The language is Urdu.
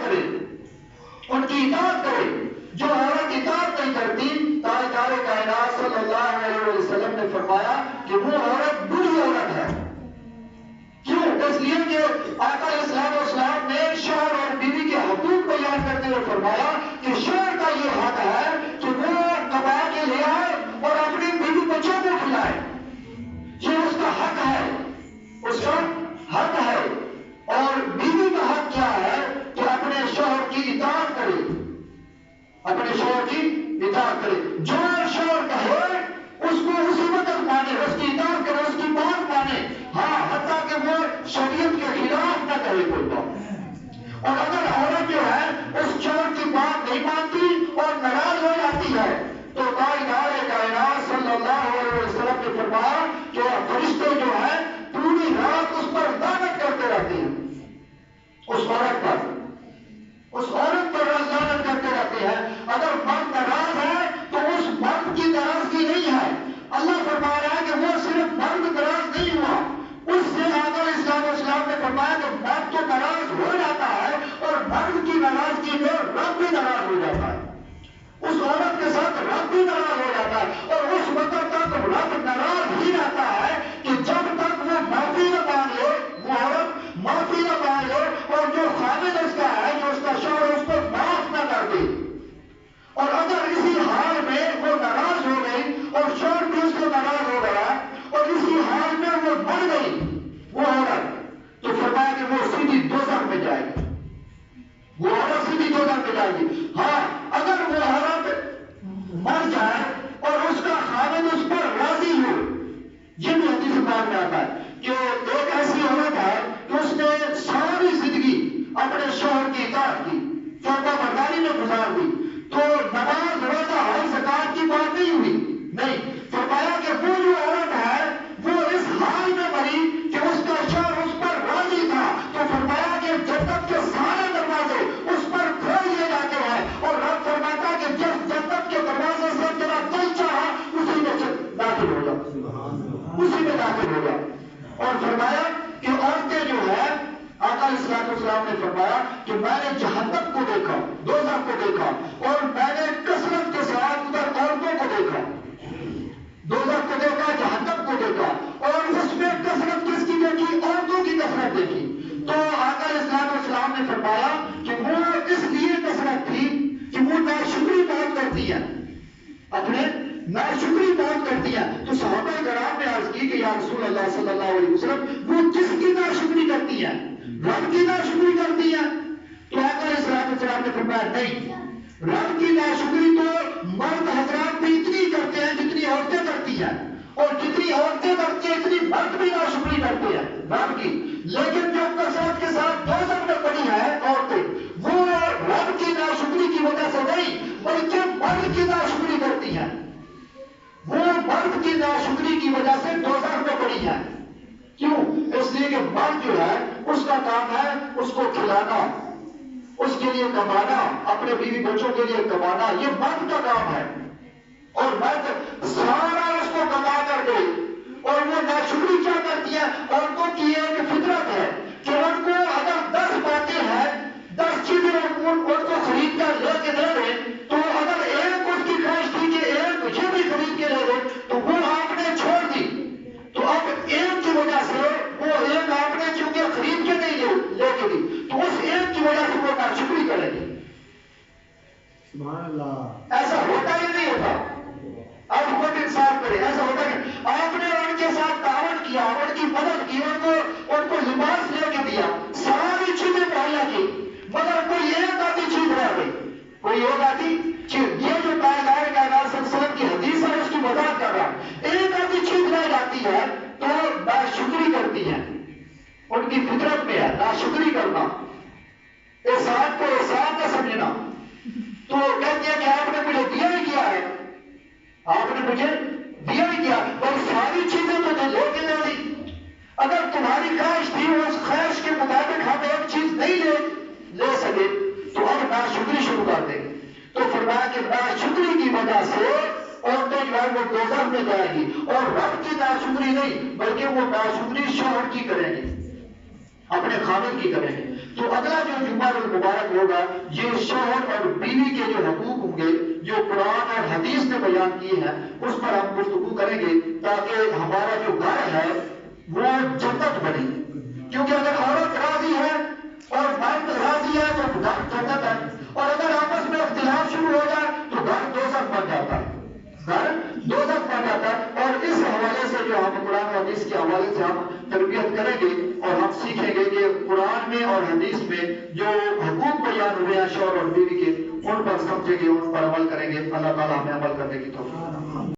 کرے، ان کی اطاعت کرے۔ جو عورت اطاعت نہیں کرتی، تاجدار کائنات صلی اللہ علیہ وسلم نے فرمایا کہ وہ عورت بری عورت ہے۔ کیوں؟ اس لیے کہ آقا اسلام اسلام نے شوہر اور بیوی کے حقوق بیان کرتے ہوئے فرمایا کہ شوہر کا یہ حق ہے کہ وہ کما کے لے آئے اور اپنی بیوی بچوں کو کھلائے، یہ اس کا حق ہے، اس کا حق ہے۔ اور بیوی کا حق کیا ہے کہ اپنے شوہر کی اطاعت کرے، اپنے شوہر کی اطاعت کرے۔ جو شوہر کہے اس کو اسی وقت مانے، اس کی اطاعت کرے، اس کی بات مانے، ہاں حتیٰ کہ وہ شریعت کے خلاف نہ کہے کوئی بات۔ اور اگر عورت جو ہے اس شوہر کی بات نہیں مانتی اور ناراض ہو جاتی ہے تو تاجدار کائنات صلی اللہ علیہ وسلم نے فرمایا کہ فرشتے جو ہیں پوری رات اس پر لعنت کرتے رہتے ہیں، اس عورت پر، اس عورت پر لعنت کرتے رہتے ہیں۔ اگر مرد ناراض ہے تو اس مرد کی ناراضگی نہیں ہے، اللہ فرما رہا ہے کہ وہ صرف مرد ناراض نہیں ہوا، اس سے آقا اسلام نے فرمایا کہ مرد تو ناراض ہو جاتا ہے اور مرد کی ناراضگی میں رب بھی ناراض ہو جاتا ہے، اس عورت کے ساتھ رب بھی ناراض ہو جاتا ہے۔ اور اس وقت تک رب ناراض ہی رہتا ہے کہ جب تک وہ معافی نہ مانگ لے، وہ عورت معافی نہ مانگ لے اور جو خامد اس کا ہے، جو اس کا شوہر اس کو معاف نہ کر دے۔ اور اگر اسی حال میں وہ ناراض ہو گئی اور شوہر بھی اس کو ناراض ہو گیا اور اسی حال میں وہ مر گئی وہ عورت، تو فرمایا کہ وہ سیدھی دوزخ میں جائے گی، وہ عورت سیدھی دوزخ میں جائے گی۔ ہاں اگر وہ عورت مر جائے اور اس کا خاوند اس پر راضی ہو، یہ بھی حدیث پاک میں آتا ہے کہ ایک ایسی عورت ہے کہ اس نے ساری زندگی اپنے شوہر کی اطاعت کی، فرما برداری میں گزار دی، تو نماز روزہ حج زکات کی بات نہیں ہوئی، نہیں، فرمایا کہ وہ جو عورت ہے وہ اس حال میں مری کہ اس کا شوہر اس پر راضی تھا، تو فرمایا کہ جنت کے سارے دروازے اس پر کھول دیے جاتے ہیں اور رب فرماتا کہ جس جنت کے دروازے سے تیرا دل چاہا اسی میں داخل ہو جا، اسی میں داخل ہو جا۔ اور فرمایا کہ عورتیں جو ہے، آقا اسلام نے فرمایا کہ میں نے جہنم کو دیکھا، دوزخ کو دیکھا، اور میں نے کثرت کے ساتھ ادھر عورتوں کو دیکھا، دوزخ کو دیکھا، جہنم کو دیکھا، اور اس میں کثرت کس کی دیکھی؟ عورتوں کی کثرت دیکھی۔ تو آقا اسلام نے فرمایا کہ وہ اس لیے کثرت تھی کہ وہ ناشکری بہت کرتی ہے، اپنے ناشکری بہت کرتی ہے۔ تو صحابہ کرام نے عرض کی کہ یا رسول اللہ صلی اللہ علیہ وسلم وہ کس کی ناشکری کرتی ہے؟ رب کی ناشکری کرتی ہے؟ تو آقا اسلام نے فرمایا نہیں، رب کی ناشکری تو مرد حضرات بھی اتنی کرتے ہیں جتنی عورتیں کرتی ہیں، اور جتنی عورتیں کرتی ہیں اتنی مرد بھی ناشکری کرتے ہیں رب کی، لیکن جو کثرت کے ساتھ دوزخ میں پڑی ہے عورتیں، وہ رب کی ناشکری کی وجہ سے نہیں بلکہ مرد کی ناشکری کرتی ہیں، وہ مرد کی ناشکری کی وجہ سے دوزخ میں پڑی ہے۔ کیوں؟ اس لیے کہ مرد جو ہے اس کا کام ہے اس کو کھلانا، اس کے لیے کمانا، اپنے بیوی بچوں کے لیے کمانا، یہ مرد کا کام ہے، اور مرد سارا اس کو کما کر دے۔ اور وہ ناشکری کیا کرتی ہے؟ عورتوں کی ایک فطرت ہے کہ ان کو اگر 10 باتیں ہیں، 10 چیزیں ان کو خرید کر لے کے دے دیں، تو اگر ایک اس کی خواہش تھی کہ ایک یہ بھی خرید کے لے دیں تو وہ آپ نے چھوڑ دی، تو اب ایک کی وجہ سے وہ ایک آپ نے چونکہ خرید کے نہیں لے کے دی، تو اس ایک کی وجہ سے وہ ناشکری کرے گی۔ سبحان اللہ، ایسا ہوتا ہی نہیں ہوتا، اب خود انصاف کرے، ایسا ہوتا ہے کہ آپ نے ان کے ساتھ تعاون کیا، ان کی مدد کی، ان کو لباس لے کے دیا، ساری چیزیں مہیا کی، مگر کوئی ایک آدھی چیز رہ گئی، کوئی ایک آدھی چیز، یہ جو تاجدار کائنات صلی اللہ علیہ وسلم کی حدیث ہے اس کی وضاحت کر رہا ہے، ایک آدھی چیز رہ جاتی ہے تو ناشکری کرتی ہے، ان کی فطرت میں ہے ناشکری کرنا، احسان کو احسان نہ سمجھنا، تو کہتے ہیں کہ آپ نے مجھے دیا ہی کیا ہے، آپ نے مجھے دیا ہی کیا، اور ساری چیزیں تو لے کے دے دی، اگر تمہاری خواہش تھی اس خواہش کے مطابق ہم ایک چیز نہیں لے سکے تو اب ناشکری شروع کر دیں گے۔ تو فرمایا کہ ناشکری کی وجہ سے عورتیں جو ہے وہ دوزخ میں جائے گی، اور رب کی ناشکری نہیں بلکہ وہ ناشکری شوہر کی کریں گی، اپنے خامد کی کریں گے. تو اگلا جو جمعہ المبارک ہوگا یہ شوہر اور بیوی کے جو حقوق ہوں گے جو قرآن اور حدیث نے بیان کیے ہیں اس پر ہم گفتگو کریں گے تاکہ ہمارا جو گھر ہے وہ جنت بنے. کیونکہ اگر عورت راضی ہے اور مرد راضی ہے تو گھر جنت ہے، اور اگر آپس میں اختلاف شروع ہو جائے تو گھر دوزخ بن جاتا ہے، گھر دوزخ بن جاتا ہے. اور اس حوالے سے جو ہم قرآن و حدیث کے حوالے سے ہم تربیت کریں گے اور ہم سیکھیں گے کہ قرآن میں اور حدیث میں جو حقوق بیان ہوئے ہیں شوہر اور بیوی کے ان پر سمجھیں گے، ان پر عمل کریں گے. اللہ تعالیٰ ہمیں عمل کرنے کی توفیق